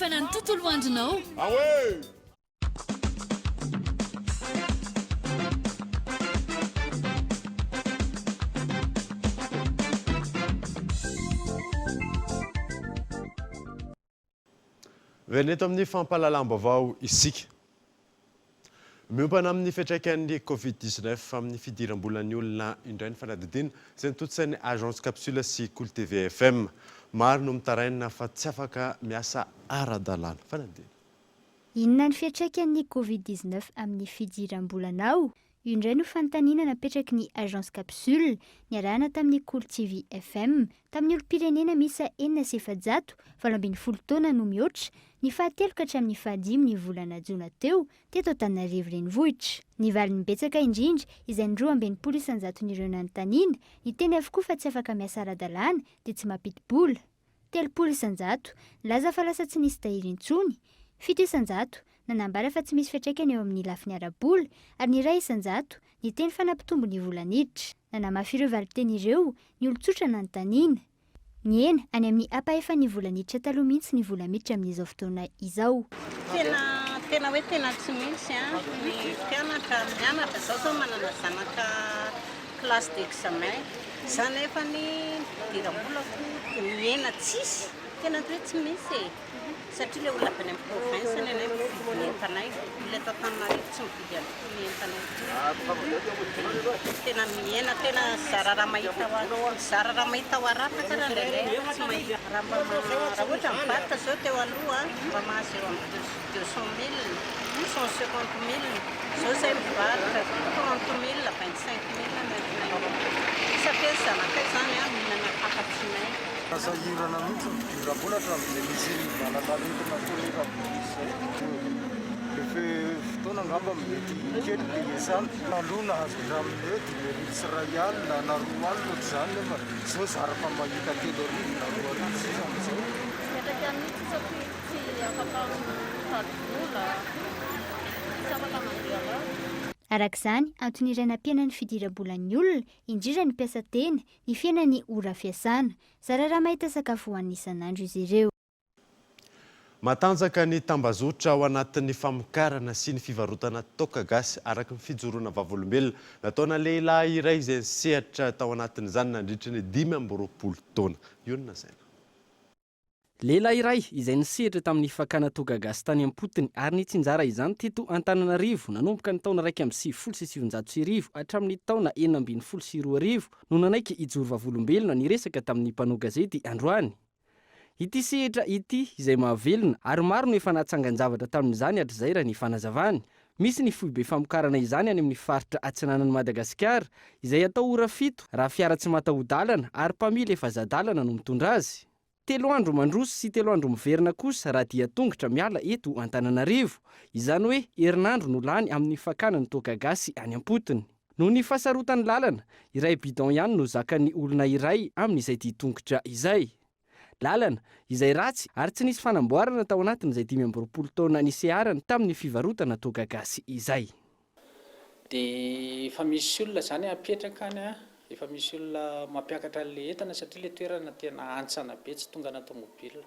fana ny tontolo andronao aoe veneto amin'ny fampahalalam-baovao isika miompana amin'ny fiantraikan'ny covid-19 amin'ny fidiram-bolan'ny olona indray ny fanadidina izay nitotsain'ny agence capsule sy Cool TV FM maro no mitaraina fa tsy afaka miasa ara-dalàna fanadina. Inona ny fiantraikan'ny covid-19 amin'ny fidiram-bolanao? Indray no fanontaniana napetraky ny agence capsule niarahana tamin'ny Cool TV FM tamin'ny olo-pirenena misa 470 taona no mihoatra ny fahatelo ka hatramin'ny fahadimy ny volana Jona teo teto Antananarivo renivohitra. Ny valiny betsaka indrindra izay ny 2,900 nanontaniana ny teny avokoa fa tsy afaka miasa ara-dalàna dia tsy mampidi-bola. 3,100 laza fa lasa tsy nisy tahiry intsony. 700 nanambara fa tsy misy fiantraikany eo amin'ny lafiny ara-bola ary ny 100 ny teny fanampitombo ny volaniditra. Nanamafy ireo valiteny ireo ny olo-tsotra nanontaniana. Ny ena any amin'ny apaefa ny volaniditra taloha mihitsy ny vola miditra amin'izao fotoana izao. Tena hoe tena tsy misy ny mpianatra mianatra zao zao manana zanaka classe d'examen zany efa ny fidiram-bolako miena tsisy tena hoe tsy misy satria le olona avy any amin'ny province ny anay mividy entanay le eto Antananarivo tsy mividy ny entanay tena miena tena zara raha mahita ho arata karaha ndraindray tsy mahita raha ohatra mivarotra zao teo aloha mba mahazo eo amin'ny 200 000 150 000 zao zay mivarotra 30 000 25 000 satria zanakay zany mihinana takatsinay Sahirana mihitsy midiram-bola hatramin'izay misy valan'aretina toera misy efa fotoana angamba mety kely dia izany aloha nahazo aminy hoe 10 000 alina na 2 alina ohatr'izany nefa zao zara fa mahita 3 arivo na 2 arivo zay amin'izao. Miatraka mihitsy satria tsy afaka mitady vola, tsy afaka mandeha lavitra. Arak'izany, antony iray nampiana ny fidiram-bolan'ny olona, indrindra ny mpiasa teny, ny fiainany ora fiasana. Zara raha mahita sakafo hoan'ny isan'andro izy ireo. Matanjaka ny tambazotra ao anatin'ny famokarana sy ny fivarotana toaka gasy araka ny fijoroana vavolombelona nataona lehilahy iray izay nisehatra tao anatin'izany nandritra ny 20 taona. Ionona saina. Lehilahy iray izay nisehatra tamin'ny fakana toaka gasy tany am-potony ary nitsinjara izany teto Antananarivo nanomboka ny taona 1979 hatramin'ny taona 1992 no nanaiky hijoro vavolombelona niresaka tamin'ny mpanao gazety androany. Ity sehatra ity izay mahavelona ary maro no efa natsangan-javatra tamin'izany hatr'izay raha ny fanazavany. Misy ny foibe famokarana izany any amin'ny faritra atsinanan'i Madagasikara izay atao ora 7 raha fiara tsy mataho-dalana ary mpamily efa zadalana no mitondra azy. 3 andro mandroso sy 3 andro miverina kosa raha dia tongotra miala eto Antananarivo. Izany hoe herinandro no lany amin'ny fakana ny toaka gasy any am-potony. Noho ny fahasarotan'ny lalana, iray bidon ihany no zakan'ny olona iray amin'izay ity tongotra izay. Lalana izay ratsy ary tsy nisy fanamboarana tao anatin'izay 20 taona niseharany tamin'ny fivarotana toaka gasy izay. Dia efa misy olona zany apetraka any efa misy olona mampiakatra le entana satria le toerana tena antsana be tsy tonga na tomobile.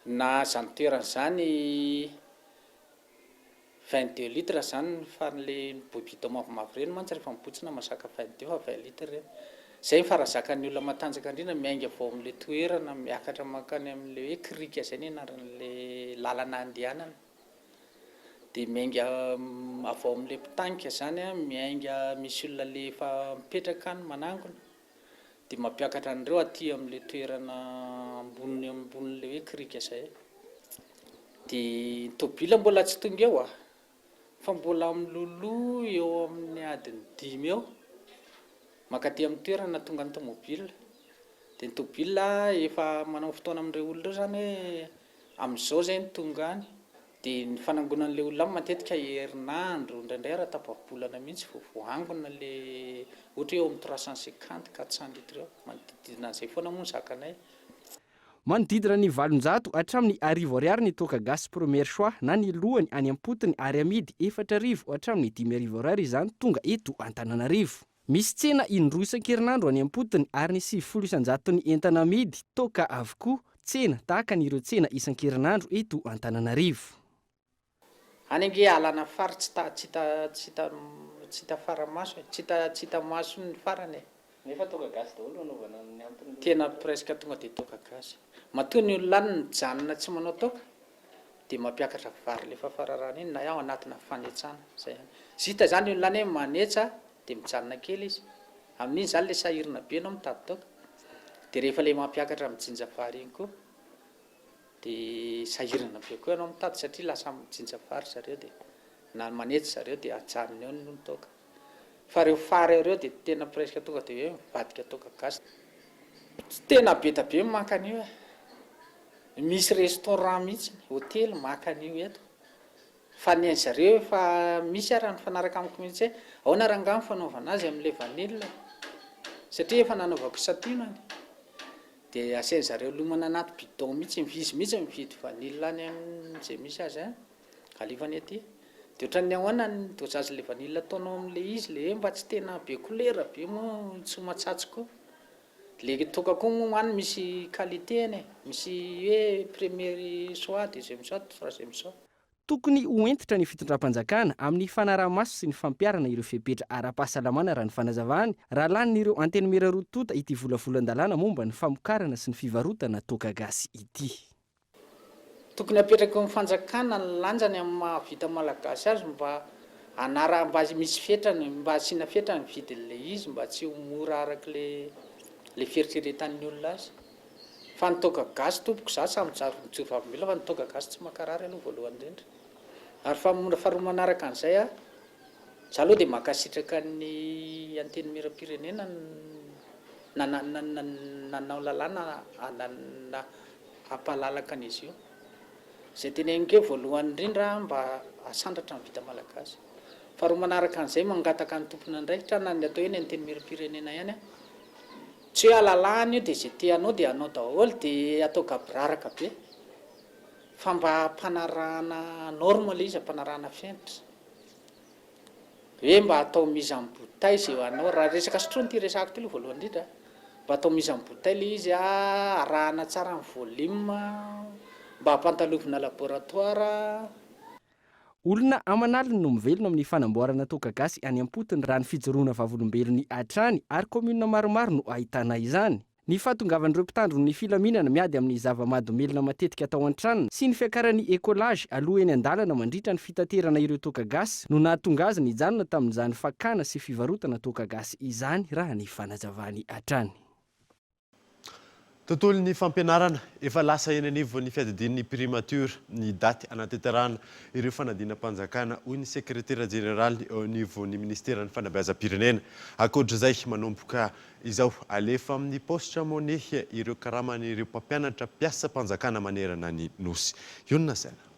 Na zany toerana zany 22 litres zany faran'le bidon mavomavo reny mantsy rehefa mibotsina masaka 22 fa 20 litres reny. Zay farazakan'ny olona matanjaka indrindra miainga avao amin'le toerana miakatra makany amin'le hoe krika zay ny anaran'le lalana andehanana. Dia miainga avao amin'le mpitanka zany miainga misy olona le efa mipetraka any manangona dia mampiakatra an'ireo aty amin'le toerana ambonin'le hoe krika zay. Dia tobila mbola tsy tonga eo fa mbola miloloha eo amin'ny adiny 5 eo makaty amin'ny toerana tonga ny tomobile. Dia ny tobila efa manao fotoana amin'ireo olona zany hoe amin'izao zay ny tonga any. Dia ny fanangonan'ilay olona matetika herinandro indraindray raha tapa-bolana mihitsy voangona le ohatra eo amin'ny 350 400 litres eo manodidina an'izay foana moa ny zakanay. Manodidina ny 700 hatramin'ny 1000 ariary ny toaka gasy premier choix na ny lohany any am-potony ary amidy 4,000 hatramin'ny 5,000 ariary izany tonga eto Antananarivo. Misy tsena indroa isan-kerinandro any am-potony ary ny 700 ny entana amidy toaka avokoa tsena tahaka n'ireo tsena isan-kerinandro eto Antananarivo. Any ange alana fary tsy hita faramaso, tsy hita maso ny farany. Nefa toka gasy daholo anaovana ny antony. Tena presque tonga dia toka gasy. Matoa ny olona any mijanona tsy manao toka dia mampiakatra vary lefa fararana iny na ao anatina fanetsana zay. Zita zany olona any manetsa dia mijanona kely izy. Amin'iny zany le sahirana be anao mitady toka. Dia rehefa le mampiakatra mijinja vary iny koa dia sahirana be koa ianao mitady satria lasa mijinja vary zareo dia na manetsy zareo dia ajanona eo ny toka. Fa reo fary ireo dia tena presque tonga dia hoe mivadika toka gasy. Tsy tena be ta be maka an'io. Misy restaurant mihitsy, hôtely maka an'io eto. Fa ny zareo efa misy ara ny fanaraka amiko mihitsy hoe ahoana rangaha fanaovana azy amin'ilay vanille. Satria efa nanaovako satinany. Dia asain zareo lomana anaty bidon mihitsy mihitsy mividy vanille any amin'izay misy azy alifany aty. Dia ohatran'ny ahoana ny dosage le vanille ataonao amin'ilay izy le mba tsy tena be couleur be moa tsy matsatsoka. Le toka koa moa any misy qualité any, misy hoe premier choix, deuxième choix, troisième choix. Tokony hoentitra ny fitondram-panjakana amin'ny fanaraha-maso sy ny fampiarana ireo fepetra ara-pahasalamana raha ny fanazavany raha lanin'ireo antenimera rotota ity volavolan-dalàna momba ny famokarana sy ny fivarotana toka gasy ity. Tokony apetraka amin'ny fanjakana ny lanjany amin'ny mahavita malagasy azy mba mba misy fetrany, mba asiana fetrany vidin'le izy mba tsy ho mora araka le fieritreretan'ny olona azy. Fa ny toka gasy tompoko za samy mijoro vavomila fa ny toka gasy tsy makarary aloha voalohany indrindra. Ary faharoa manaraka an'izay za aloha dia mankasitraka ny antenimieram-pirenena nanao lalàna hampalalaka an'izy io. Izay teneniko voalohany indrindra mba asandratra ny vita malagasy. Faharoa manaraka an'izay mangataka ny tompona andraikitra na ny atao hoe ny antenimieram-pirenena ihany. Tsy hoe alalàna io dia izay teanao dia anao daholo dia atao gabraraka be. Fa mba hampanarahana normal izy, hampanarahana fiainatra. Hoe mba atao mise en bouteille izay ho anao, raha resaka sotroina ity resako ity aloha voalohany indrindra. Mba atao mise en bouteille ilay izy, arahana tsara ny volume, mba hampatalovina laboratoire. Olona aman'alina no mivelona amin'ny fanamboarana toka gasy any am-potony raha ny fijoroana vavolombelony hatrany ary komunina maromaro no ahitana izany. Ny fahatongavan'ireo mpitandro ny filaminana miady amin'ny zava-mahadomelona matetika atao an-tranona sy ny fiakaran'ny écolage aloha eny an-dalana mandritra ny fitaterana ireo toka gasy no nahatonga azy nijanona tamin'izany fakana sy fivarotana toka gasy izany raha ny fanazavany hatrany. Tontolon'ny fampianarana efa lasa eny anivo ny fiadidin'ny primature ny daty anatanterahana ireo fanadinam-panjakana hoy ny sekretera jeneraly eo anivon'ny ministeran'ny fanabeazam-pirenena. Ankoatr'izay manomboka izao alefa amin'ny postra monehy ireo karaman'ireo mpampianatra mpiasa-panjakana manerana ny nosy. Iona saina.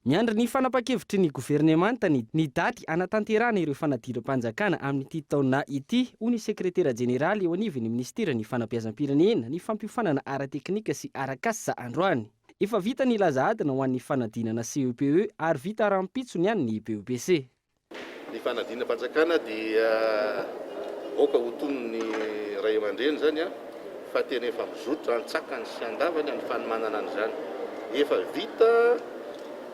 Miandry ny fanapa-kevitry ny governemanta ny daty anatanterahana ireo fanadinam-panjakana amin'ity taona ity hoy ny sekretera jeneraly eo anivon'ny ministeran'ny fanabeazam-pirenena ny fampiofanana ara-teknika sy ara-kasa androany. Efa vita ny lazaadina ho an'ny fanadinana CEPE ary vita rampitsony ihany ny BEPC. Ny fanadinam-panjakana dia oka ho tonony ray aman-dreny zany fa tena efa mizotra antsakany sy andavany amin'ny fanomanana an'izany. Efa vita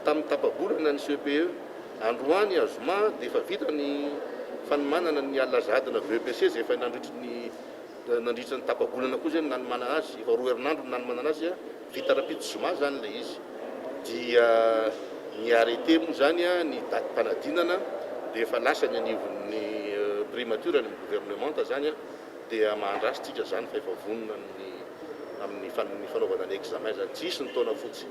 tamin'ny tapabolana ny CEPE androany azoma dia efa vita ny fanomanana ny alazadina BEPC zay efa nandritra ny tapabolana koa zany nanomana azy efa roa herinandro ny nanomanana azy vita rapitso zoma zany le izy dia ny arrêté moa zany ny daty mpanadinana dia efa lasa ny anivon'ny primature ny gouvernemanta zany dia mahandrasitsika zany fa efa vonona amin'ny fanaovana ny examen zany tsisy ny taona fotsy.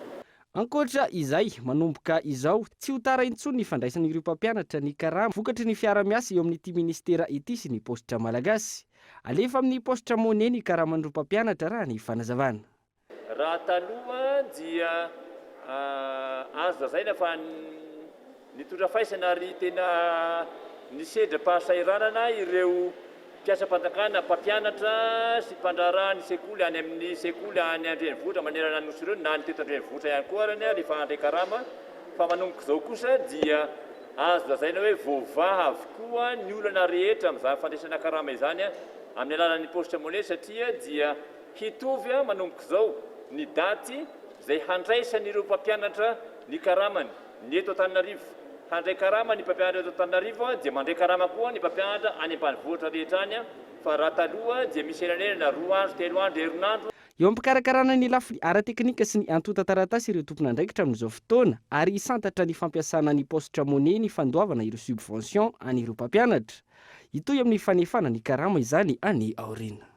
Ankoatra izay manomboka izao tsy ho tara intsony ny fandraisan'ireo mpampianatra ny karama vokatry ny fiara-miasa eo amin'ity ministera ity sy ny postra malagasy. Alefa amin'ny postra monnaie ny karaman'ireo mpampianatra raha ny fanazavana. Raha taloha dia azo lazaina fa nitondra faisana ary tena nisedra-pahasairanana ireo mpiasa-panjakana, mpampianatra sy mpandraraha ny sekoly any amin'ny sekoly any andrenivohitra manerana nosy ireo na ny teto andrenivohitra ihany koa arany rehefa andray karama. Fa manomboka izao kosa dia azo lazaina hoe voavaha avokoa ny olana rehetra amin'izany fandraisana karama izany amin'ny alalan'ny postra monnaie satria dia hitovy manomboka izao ny daty izay handraisan'ireo mpampianatra ny karamany ny eto Antananarivo. Handray karama ny mpampianatra eto Antananarivo dia mandray karama koa ny mpampianatra any ambanivohitra rehetra any fa raha taloha dia misy eranena 2 andro 3 andro herinandro. Eo ampikarakarana ny lafy ara-teknika sy ny antota taratasy ireo tompon'andraikitra amin'izao fotoana ary isantatra ny fampiasana ny positra monnaie ny fandoavana ireo subvention an'ireo mpampianatra. Itoy amin'ny fanefana ny karama izany any aoriana.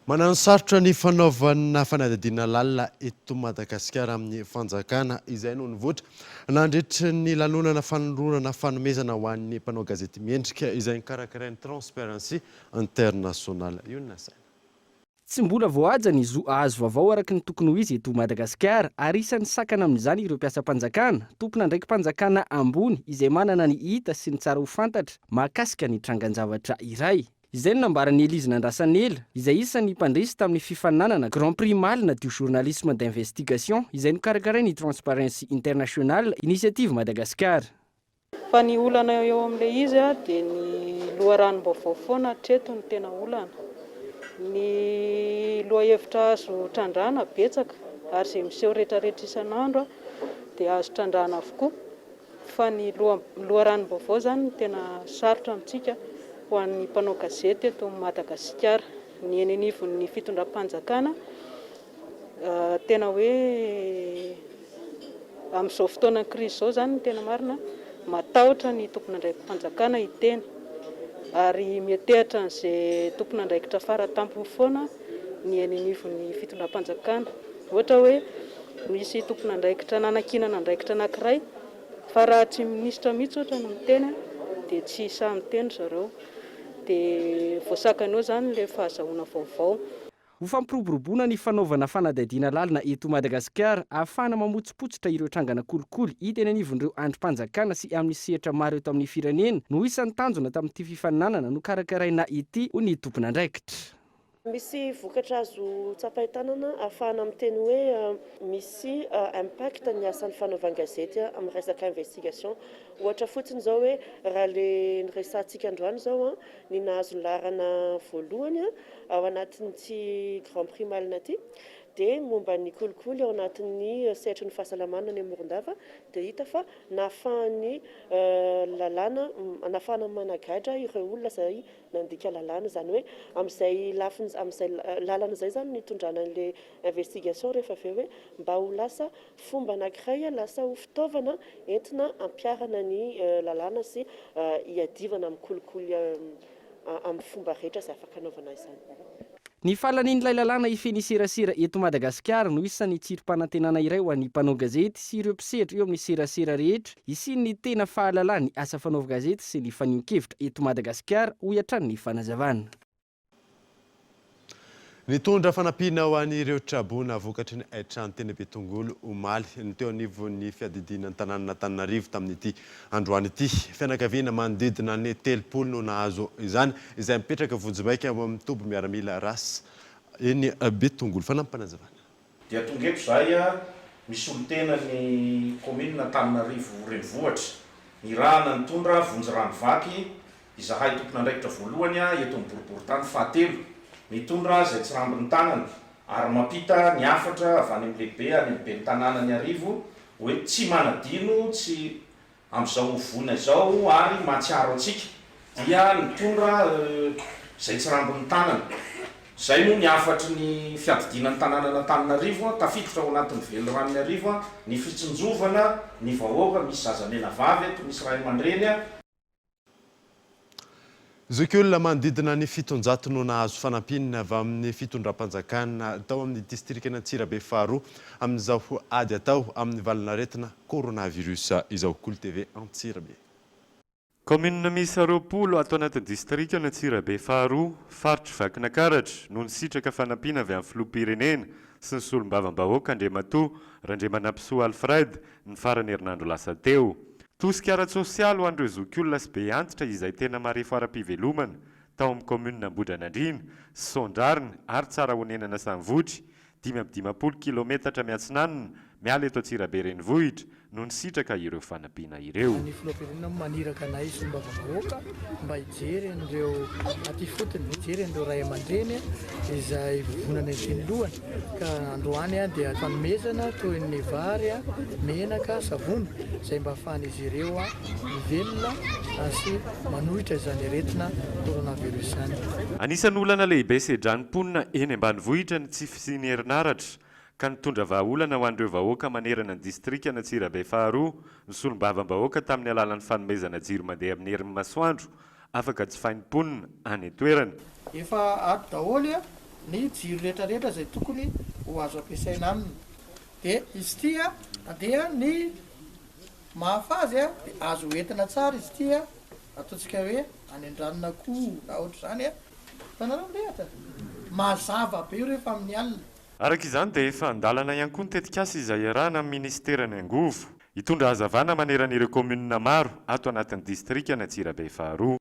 Manano sarotra ny fanaovana fanadihadiana lalina eto Madagasikara amin'ny fanjakana izay no nivoatra nandritra ny lanonana fanorona fanomezana ho an'ny mpanao gazety miendrika izay nikarakarain'ny Transparency International. Io nasana. Tsy mbola voaja ny zo azo vaovao araka ny tokony ho izy eto Madagasikara ary isan'ny sakana amin'izany ireo mpiasam-panjakana, tompona ndraiky mpanjakana ambony izay manana ny hita sy ny tsara ho fantatra mahakasika ny trangan-javatra iray. Izay no nambaran'ny Elise Nandrasanela izay isan'ny mpandresy tamin'ny fifaninanana Grand Prix Malina du journalisme d'investigation izay nokarakarain'ny Transparency International Initiative Madagasikara. Fa ny olana eo amin'ilay izy dia ny loharanom-baovao foana hatreto ny tena olana. Ny lohahevitra azo trandrahana betsaka ary izay miseho rehetrarehetra isan'andro dia azo trandrahana avokoa. Fa ny loharanom-baovao zany no tena sarotra amintsika ho an'ny mpanao gazety eto Madagasikara. Ny eny anivon'ny fitondram-panjakana tena hoe amin'izao fotoana krizy izao zany ny tena marina matahotra ny tompon'andraikim-panjakana hiteny ary mietehatra an'izay tompon'andraikitra faratampony foana ny eny anivon'ny fitondram-panjakana. Ohatra hoe misy tompon'andraikitra nanankinana andraikitra anankiray fa raha tsy minisitra mihitsy ohatra no miteny dia tsy sahy miteny zareo. Dia voasakany eo zany ilay fahazahoana vaovao. Ho fampiroboroboana ny fanaovana fanadihadiana lalina eto Madagasikara ahafahana mamotsipotsitra ireo trangana kolikoly hita eny anivon'ireo androm-panjakana sy amin'ny sehatra maro eto amin'ny firenena no isan'ny tanjona tamin'ity fifaninanana no karakaraina ity ho ny tompon'andraikitra. Misy vokatra azo tsapahi-tanana ahafahana miteny hoe misy impact ny asan'ny fanaovan-gazety amin'ny resaka investigation. Ohatra fotsiny zao hoe raha le niresantsika androany zao ny nahazo ny laharana voalohany ao anatin'ity Grand Prix Malina ity dia momba ny kolikoly ao anatin'ny sehatra ny fahasalamana ny Morondava dia hita fa nahafahany lalàna nahafahana managadra ireo olona izay nandika lalàna zany hoe amin'izay lafiny amin'izay lalana izay zany nitondrana an'ilay investigation rehefa avy eo hoe mba ho lasa fomba anankiray lasa ho fitaovana entina ampiarana ny lalàna sy hiadivana amin'ny kolikoly amin'ny fomba rehetra izay afaka anaovana izany. Ny fahalan'in'ilay lalàna ifeniserasera eto Madagasikara no isan'ny tsirom-panantenana iray ho an'ny mpanao gazety sy ireo mpisehatra eo amin'ny serasera rehetra isin'ny tena fahalalà ny asa fanaova-gazety sy ny fanionkevitra eto Madagasikara ho iatran'ny fanazavana. Nitondra fanampiana ho an'ireo trabona vokatry ny trano teny Betongolo omaly ny teo anivon'ny fiadidiana Antananarivo tamin'ity androany ity. Fianakaviana manodidina ny 300 no nahazo izany izay mipetraka Vojobaika amin'ny tobo miaramila rasy eny Betongolo. Fanampanazavana. Dia tonga eto izay misy olon-tena ny commune Antananarivo renivohitra. Ny rahana nitondra vonjy-ranovaky izahay tompon'andraikitra voalohany eto amin'ny boriboritany fahatelo. Mitondra izay tsy rambony tanana ary mampita ny afatra avy any amin'ny lehibe any amin'ny ben'ny tanàna ny arivo hoe tsy manadino tsy amin'izao vona izao ary mahatsiaro antsika dia mitondra izay tsy rambony tanana. Izay moa ny afatry ny fiadidiana ny tanàna n'Antananarivo tafiditra ao anatin'ny velorano ny arivo ny fitsinjovana ny vahoaka misy zazamena vavy eto misy ray aman-dreny. Zokiolona manodidina ny 700 no nahazo fanampinana avy amin'ny fitondram-panjakana tao amin'ny distrikana Antsirabe faharoa amin'izao ady atao amin'ny valinaretina coronavirus izao Kolo TV Antsirabe. Commune misy 20 atao anatin'ny distrikana Antsirabe faharoa faritry Vakinakaratra no nisitraka fanampina avy amin'ny filoham-pirenena sy ny solombavam-bahoaka Andriamatoa Randriamanampisoa Alfred ny farany herinandro lasa teo. Tosika ara-tsosialy ho an'ireo zokiolona sy be antitra izay tena marefo ara-pivelomana tao amin'ny commune Ambodranandriana, Sondrarina ary tsara honenana Sanvotry 520 kilometatra miatsinanana miala eto Antsirabe renivohitra no nisitraka ireo fanampiana ireo. Ny filoham-pirenena maniraka anay izy mba vahoaka mba hijery an'ireo aty fotony hijery an'ireo ray aman-dreny izay vonana ny lohany ka androany dia fanomezana toy ny vary menaka savony izay mba ahafahan'izy ireo mivelona sy manohitra izany aretina coronavirus izany. Anisan'ny olana lehibe sedranim-ponina eny ambanivohitra ny tsy fisiany herinaratra ka nitondra vahaolana ho an'ireo vahoaka manerana ny distrika Antsirabe faharoa ny solombavam-bahoaka tamin'ny alalan'ny fanomezana jiro mandeha amin'ny herin'ny masoandro afaka jifain'ny-ponina any an-toerana. Efa ato daholo ny jiro rehetrarehetra izay tokony ho azo ampiasaina aminy dia izy ity dia ny mahafazy dia azo entina tsara izy ity ataontsika hoe any an-dranona koa na ohatra izany tanareo rehatra mazava be rehefa amin'ny alina. Araka izany dia efa andalana ihany koa ny tetikasa izay iarahana amin'ny ministerany angovo hitondra hazavana maneran'ireo komunina maro ato anatin'ny distrika Antsirabe faharoa.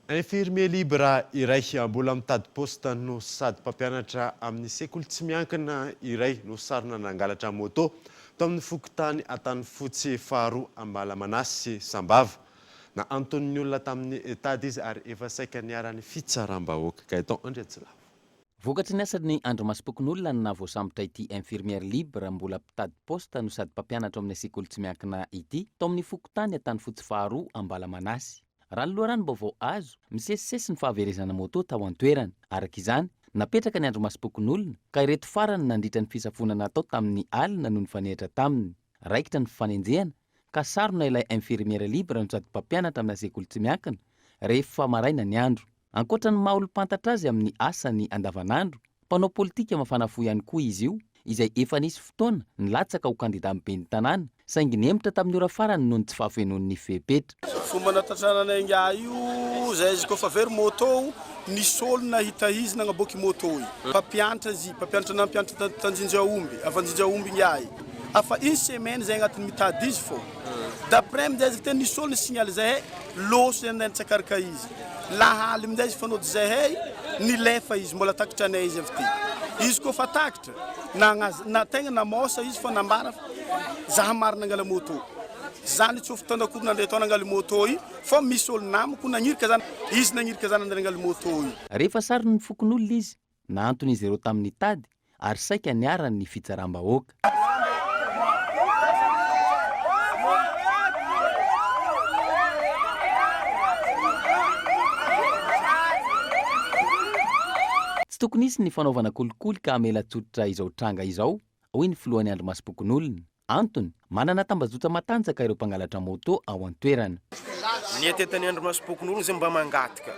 Infirmier libre iray mbola mitady posta no sady mpampianatra amin'ny sekoly tsy miankina iray no sarina nangalatra moto to amin'ny fokotany Antany Fotsy faharoa Ambalamanasy Sambava na anton'ny olona tamin'ny tady izy ary efa saika niarany fitsaram-bahoaka Gaëtan Andriatsilava. Vokatry ny asany Andro Masipokin'olona na voasambotra ity infirmière libre mbola mpitady posta no sady mpampianatra amin'ny sekoly tsy miankina ity to amin'ny fokotany Antany Fotsy faharoa Ambalamanasy. Raha ny loharano vaovao azo misesisesy ny fahaverezana moto tao an-toerana. Araka izany napetraka ny Andro Masipokin'olona ka ireto farany nandritra ny fisafonana atao tamin'ny alina no nifanehitra taminy. Raikitra ny fifanenjehana ka sarona ilay infirmière libre no sady mpampianatra amin'ny sekoly tsy miankina rehefa maraina ny andro. Ankoatra ny maha-olo-pantatra azy amin'ny asany andavanandro, mpanao politika mafanafohy ihany koa izy io, izay efa nisy fotoana nilatsaka ho kandida amin'ny ben'ny tanàna, saingy nemitra tamin'ny ora farany noho ny tsy fahafenoan'ny fepetra. Fomba natatranana nga io, zay izy kofa very moto, nisy olona hita izy nagnaboaky moto io. Mpampianatra izy, mpampianatra na mpianatra tanjinjaomby, afanjinjaomby nga io. Afa une semaine zay agnatin'ny mitady izy fô. D'après amin'izay izy tena nisy olona signaly zay loso zay andeha nitsakaraka izy. Lahaly amin'izay izy fanao zahay nilefa izy mbola takatra anay izy avy ty. Izy koa fa takatra na tegna namosa izy fa nambara zaha marina angala moto. Zany tsy fotoana nandeha tao nangaly moto io fa misy olo namako nagnirika zany izy nagnirika zany andeha nangaly moto io. Rehefa sarony ny fokon'olona izy na antony izy ireo tamin'ny tady ary saika niarany ny fitsaram-bahoaka. Tokony isy ny fanaovana kolikoly ka amela-tsotra izao tranga izao, hoy ny filohan'ny Andro Masipokin'olona. Antony, manana tambazotra matanjaka ireo mpangalatra moto ao an-toerana. Ny atetan'ny Andro Masipokin'olona zay mba mangataka,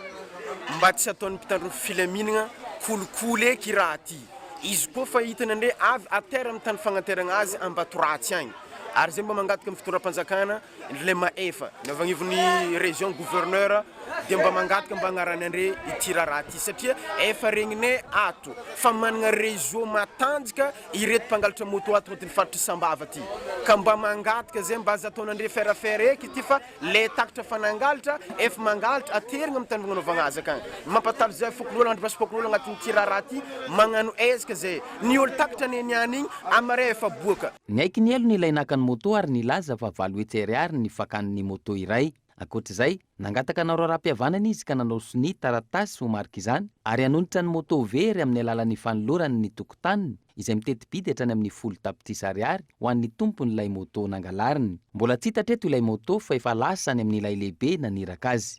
mba tsy ataon'ny mpitandro filaminana kolikoly eky raha ty. Izy koa fa hitany andre avy atera amin'ny tany fagnaterana azy Ambatoratsy agny. Ary zay mba mangataka amin'ny fitondram-panjakana le maefa navagnivin'ny région gouverneur dia mba mangataka mba agnarany andre ity raha ty satria efa regninay ato fa manana réseau matanjaka ireto mpangalatra moto ato agnatin'ny faritry Sambava ty ka mba mangataka zay mba aza ataon'andre ferafera eky ity fa le takatra fanangalatra efa mangalatra aterigna amin'ny tany magnanovagna azy akagny mampatalo zay fokon'olona Andro Masipokin'olona agnatin'ity raha ty magnano ezaka zay ny olo takatra nianiany igny amare efa boaka. Ny aiky ny elo ny ilainaka ny moto ary nilaza fa 8 hetsy ariary ny fakan'ny moto iray. Ankoatr'izay, nangataka nanao raha-pihavanana izy ka nanao soni taratasy ho marika izany ary anonitra ny moto very amin'ny alalan'ny fanolorany ny tokotaniny izay miteti-bidy hatrany amin'ny 10 tapitrisa ariary ho an'ny tompon'ilay moto nangalariny. Mbola tsy hita hatreto ilay moto fa efa lasany amin'ilay lehibe naniraka azy.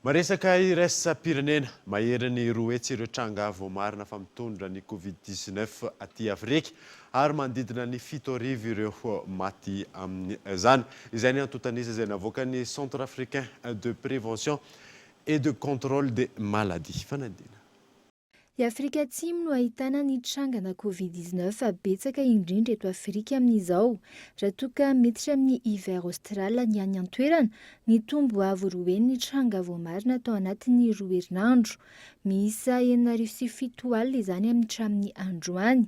Maresaka iraisam-pirenena maheriny 2 hetsy ireo tranga voamarina fa mitondra ny Covid-19 aty Afrika ary manodidina ny 7,000 ireo maty amin'izany. Izay ny antotanisa izay navoaka ny Centre africain de prévention et de contrôle des maladies. Fanadina. I Afrika Atsimo no ahitana ny trangana Covid-19 betsaka indrindra eto Afrika amin'izao. Raha toa ka miditra amin'ny hiver austral ny any an-toerana, ny tombo avo roeny ny tranga voamarina tao anatin'ny 2 herinandro. Miisa 47 alina izany hatramin'ny androany.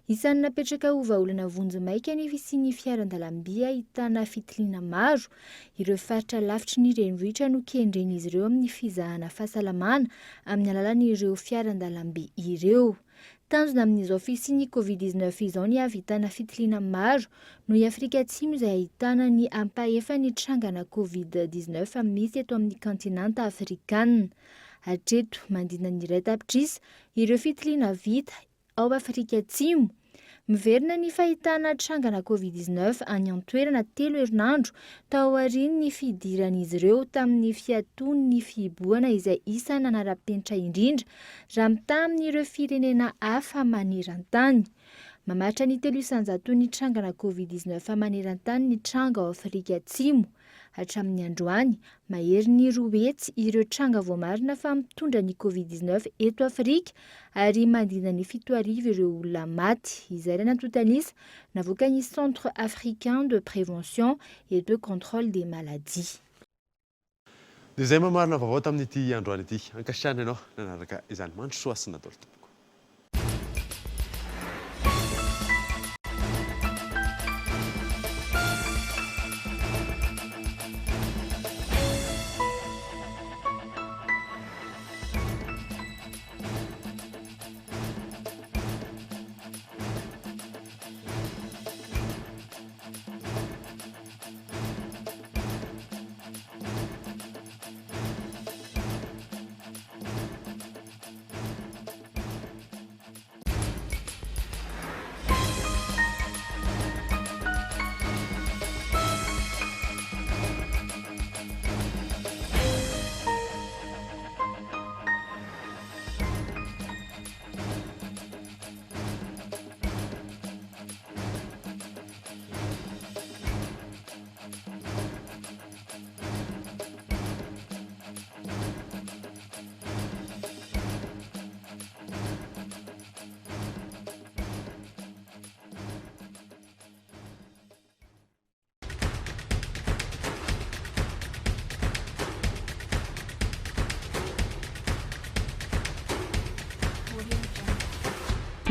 Isan'ny napetraka ho vahaolana vonjy maika nefa sy ny fiarandalam-by ahitana fitiliana maro. Ireo faritra lavitry ny renivohitra no kendren'izy ireo amin'ny fizahana fahasalamana amin'ny alalan'ireo fiarandalam-by ireo. tanjona amin'izao fisiany covid-19 izao ny ahavitana fitiliana maro no i Afrika Atsimo izay ahitana ny ampahefa ny trangana covid-19 misy eto amin'ny kontinanta afrikanina. Hatreto mandina ny iray tapitrisa ireo fitiliana vita ao Afrika Atsimo. Miverina ny fahitana trangana covid-19 any an-toerana 3 herinandro tao aorian'ny fidiran'izy ireo tamin'ny fiatoan'ny fiboana izay isa nanara-penitra indrindra raha mitaha amin'ireo firenena hafa maneran-tany. Mamaritra ny 300 ny trangana covid-19 maneran-tany ny tranga ao Afrika Atsimo. Hatramin'ny androany, mahery ny 2 hetsy ireo tranga voamarina fa mitondra ny covid-19 eto Afrika ary mandina ny 7,000 ireo olona maty. Izay nantontanisa navoaka ny Centre africain de prévention et de contrôle des maladies. Dia izay mamarina vaovao tamin'ity androany ity. Ankasitrahana ianao nanaraka izany mandro soa sy natao tompoko.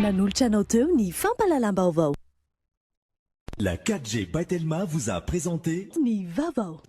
Nanolotra anao teo ny fampalalam-baovao. La 4G by Telma vous a présenté Ni Vavao.